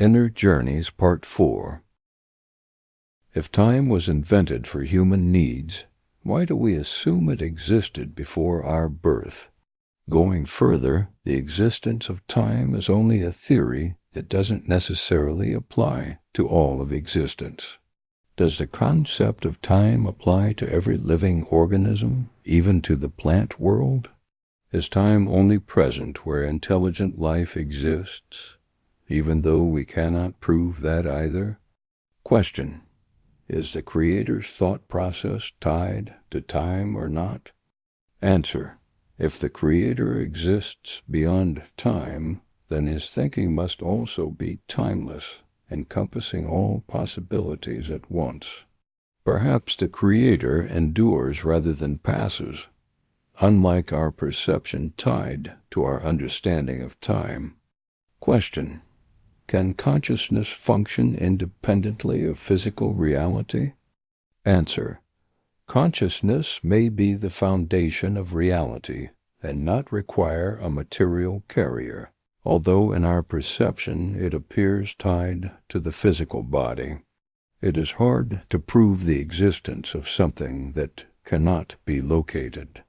Inner Journeys, Part 4. If time was invented for human needs, why do we assume it existed before our birth? Going further, the existence of time is only a theory that doesn't necessarily apply to all of existence. Does the concept of time apply to every living organism, even to the plant world? Is time only present where intelligent life exists, even though we cannot prove that either? Question: is the Creator's thought process tied to time or not? Answer: if the Creator exists beyond time, then his thinking must also be timeless, encompassing all possibilities at once. Perhaps the Creator endures rather than passes, unlike our perception tied to our understanding of time. Question: can consciousness function independently of physical reality? Answer: consciousness may be the foundation of reality and not require a material carrier, although in our perception it appears tied to the physical body. It is hard to prove the existence of something that cannot be located.